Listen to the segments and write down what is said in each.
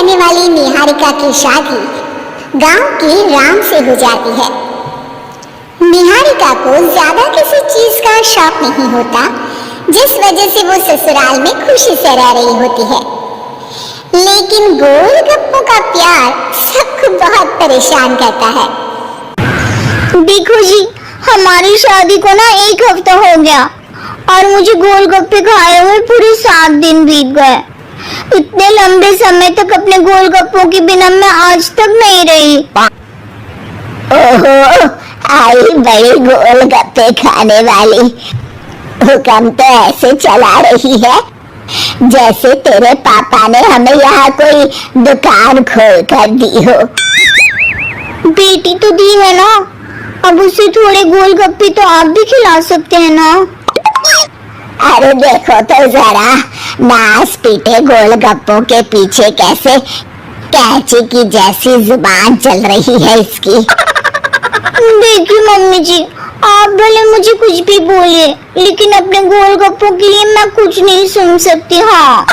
रहने वाली निहारिका की शादी गांव के राम से हो जाती है। निहारिका को ज्यादा किसी चीज का शौक नहीं होता, जिस वजह से वो ससुराल में खुशी से रह रही होती है। लेकिन गोलगप्पों का प्यार सबको बहुत परेशान करता है। देखो जी, हमारी शादी को ना 1 हफ्ता हो गया और मुझे गोलगप्पे खाए हुए पूरे 7 दिन बीत गए। इतने लंबे समय तक अपने गोलगप्पों के बिना मैं आज तक नहीं रही। ओहो, आई बड़ी गोलगप्पे खाने वाली। हुक्म तो ऐसे चला रही है जैसे तेरे पापा ने हमें यहाँ कोई दुकान खोल कर दी हो। बेटी तो दी है ना, अब उसे थोड़े गोलगप्पे तो आप भी खिला सकते हैं ना। अरे देखो तो जरा, नास पीटे गोलगप्पों के पीछे कैसे कैंची की जैसी जुबान चल रही है इसकी। देखिए मम्मी जी, आप भले मुझे कुछ भी बोलिए, लेकिन अपने गोलगप्पों के लिए मैं कुछ नहीं सुन सकती। हाँ,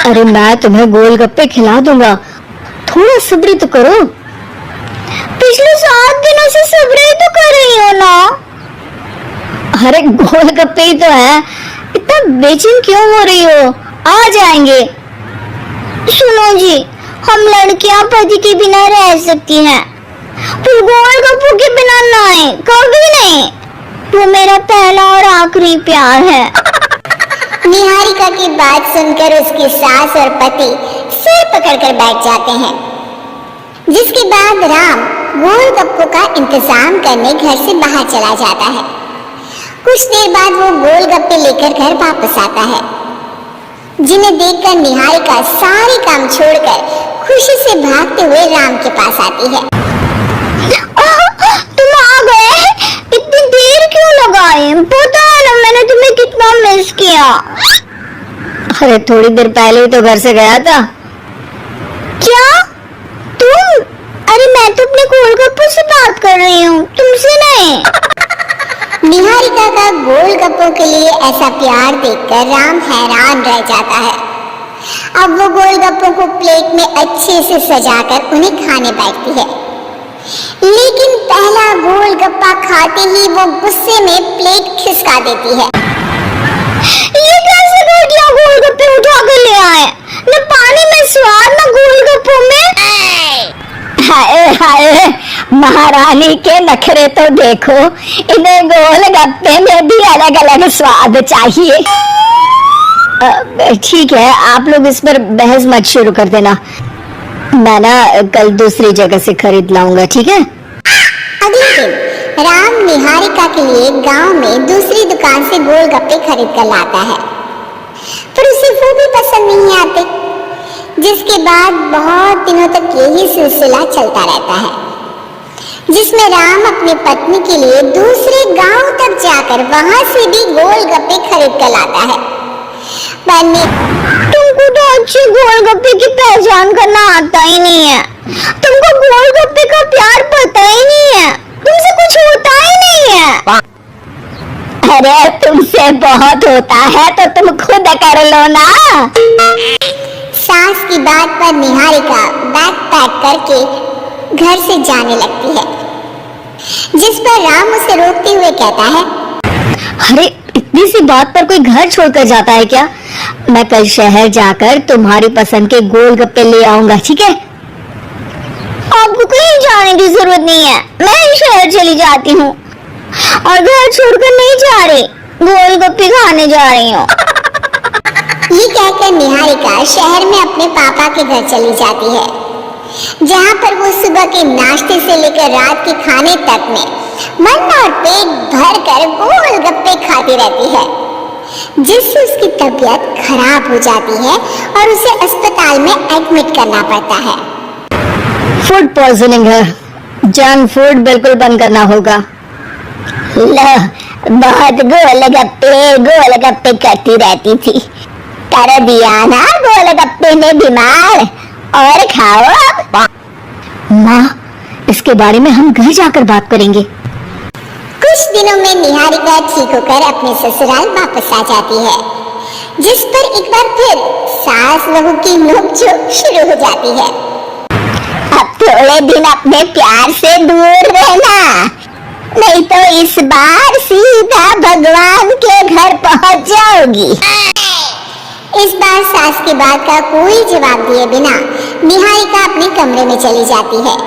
अरे मैं तुम्हें गोलगप्पे खिला दूंगा, थोड़ा सब्र तो करो। पिछले 7 दिनों से सब्र ही तो कर रही हो ना। अरे गोलगप्पे ही तो है, इतना बेचैन क्यों हो रही हो? आ जाएंगे। सुनो जी, हम लड़कियां पति के बिना रह सकती हैं, पर गोलगप्पों के बिना नहीं, कभी नहीं। वो मेरा पहला और आखिरी प्यार है। निहारिका की बात सुनकर उसकी सास और पति सिर पकड़कर बैठ जाते हैं। जिसके बाद राम गोलगप्पों का इंतजाम करने घर से बाहर चला जाता है। कुछ देर बाद वो गोलगप्पे लेकर घर वापस आता है, जिन्हें देखकर निहारिका सारे काम छोड़कर खुशी से भागते हुए राम के पास आती है। तुम आ गए? इतनी देर क्यों लगाई? पता है ना मैंने तुम्हें कितना मिस किया। अरे थोड़ी देर पहले ही तो घर से गया था। क्या तुम? अरे मैं तो अपने गोलगप्पों से बात कर रही हूँ, तुमसे नहीं। निहारिका का गोलगप्पों के लिए ऐसा प्यार देखकर राम हैरान रह जाता है। अब वो गोलगप्पों को प्लेट में अच्छे से सजाकर उन्हें खाने बैठती है। लेकिन पहला गोलगप्पा खाते ही वो गुस्से में प्लेट खिसका देती है। ये कैसे घटिया गोलगप्पे उठा कर ले आए? न पानी में स्वाद, न गोलगप्पों में। हाय हाय, महारानी के नखरे तो देखो, इन्हें गोलगप्पे में भी अलग अलग स्वाद चाहिए। ठीक है, आप लोग इस पर बहस मत शुरू कर देना, मैं ना कल दूसरी जगह से खरीद लाऊंगा, ठीक है? अगले दिन राम निहारिका के लिए गांव में दूसरी दुकान से गोलगप्पे खरीद कर लाता है, पर उसे वो भी पसंद नहीं आते। जिसके बाद बहुत दिनों तक यही सिलसिला चलता रहता है, जिसमें राम अपनी पत्नी के लिए दूसरे गांव तक जाकर वहां से भी गोलगप्पे खरीद कर लाता है। तुमको तो अच्छे गोलगप्पे की पहचान करना आता ही नहीं है। तुमको गोलगप्पे का प्यार पता ही नहीं है, तुमसे कुछ होता ही नहीं है। अरे तुमसे बहुत होता है तो तुम खुद कर लो ना। सास की बात पर निहारिका बैग पैक करके घर से जाने लगती है, जिस पर राम उसे रोकते हुए कहता है, अरे इतनी सी बात पर कोई घर छोड़कर जाता है क्या? मैं कल शहर जाकर तुम्हारी पसंद के गोलगप्पे ले आऊंगा, ठीक है? आपको कहीं जाने की जरूरत नहीं है, मैं ही शहर चली जाती हूँ और घर छोड़कर नहीं जा रही, गोलगप्पे खाने जा रही हूँ। ये कहकर निहारिका शहर में अपने पापा के घर चली जाती है, जहाँ पर वो सुबह के नाश्ते से लेकर रात के खाने तक में मन और पेट भर कर गोलगप्पे खाती रहती है, जिससे उसकी तबीयत खराब हो जाती है और उसे अस्पताल में एडमिट करना पड़ता है। फूड पॉइजनिंग है, जंक फूड बिल्कुल बंद करना होगा। लो, बहुत गोलगप्पे करती रहती थी, कर दिया ना गोलगप्पे में बीमार। और खाओ अब। माँ, इसके बारे में हम घर जाकर बात करेंगे। कुछ दिनों में निहारिका ठीक होकर अपने ससुराल वापस आ जाती है, जिस पर एक बार फिर सास बहू की नोकझोंक शुरू हो जाती है। अब थोड़े दिन अपने प्यार से दूर रहना, नहीं तो इस बार सीधा भगवान के घर पहुंच जाओगी। इस बार सास की बात का कोई जवाब दिए बिना निहारिका अपने कमरे में चली जाती है।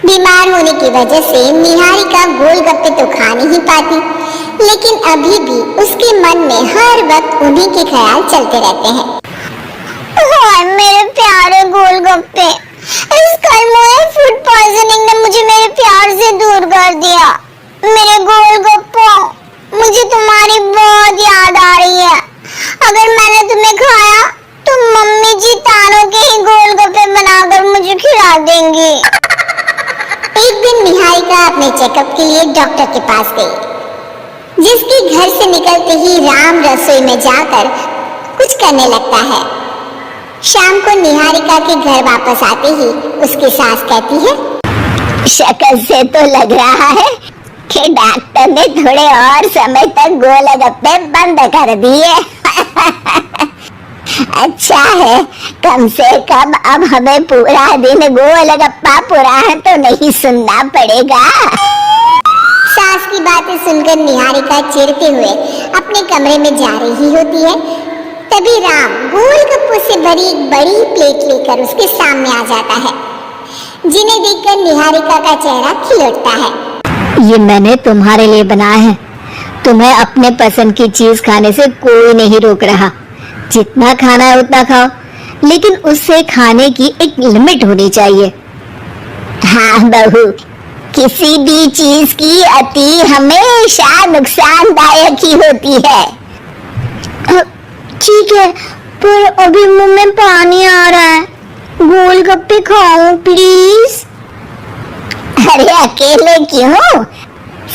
बीमार होने की वजह से निहारिका गोलगप्पे तो खा नहीं पाती, लेकिन अभी भी उसके मन में हर वक्त उन्हीं के ख्याल चलते रहते हैं। हाय मेरे प्यारे गोलगप्पे, इस कलमुए फूड पॉइजनिंग ने मुझे मेरे प्यार से दूर कर दिया। मेरे गोलगप्पों, मुझे तुम्हारी बहुत याद आ रही है। अगर मैंने तुम्हें खाया तो मम्मी जी तानों के ही गोलगप्पे बनाकर मुझे खिला देंगी। एक दिन निहारिका अपने चेकअप के लिए डॉक्टर के पास गई, जिसके घर से निकलते ही राम रसोई में जाकर कुछ करने लगता है। शाम को निहारिका के घर वापस आते ही उसकी सास कहती है, शक्ल से तो लग रहा है कि डॉक्टर ने थोड़े और समय तक गोलगप्पे बंद कर दिए। अच्छा है, कम से कम अब हमें पूरा दिन गोलगप्पा पुराण तो नहीं सुनना पड़ेगा। सास की बातें सुनकर निहारिका चिढ़ते हुए अपने कमरे में जा रही होती है। तभी राम गोलगप्पों से भरी एक बड़ी प्लेट लेकर उसके सामने आ जाता है, जिन्हें देखकर निहारिका का चेहरा खिल उठता है। ये मैंने तुम्हारे लिए बनाया है। तुम्हें अपने पसंद की चीज खाने से कोई नहीं रोक रहा। जितना खाना है उतना खाओ, लेकिन उससे खाने की एक लिमिट होनी चाहिए। हाँ बहू, किसी भी चीज की अति हमेशा नुकसानदायक ही होती है। ठीक है, पर अभी मुंह में पानी आ रहा है। गोलगप्पे खाओ प्लीज। अरे अकेले क्यों,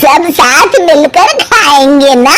सब साथ मिलकर खाएंगे ना।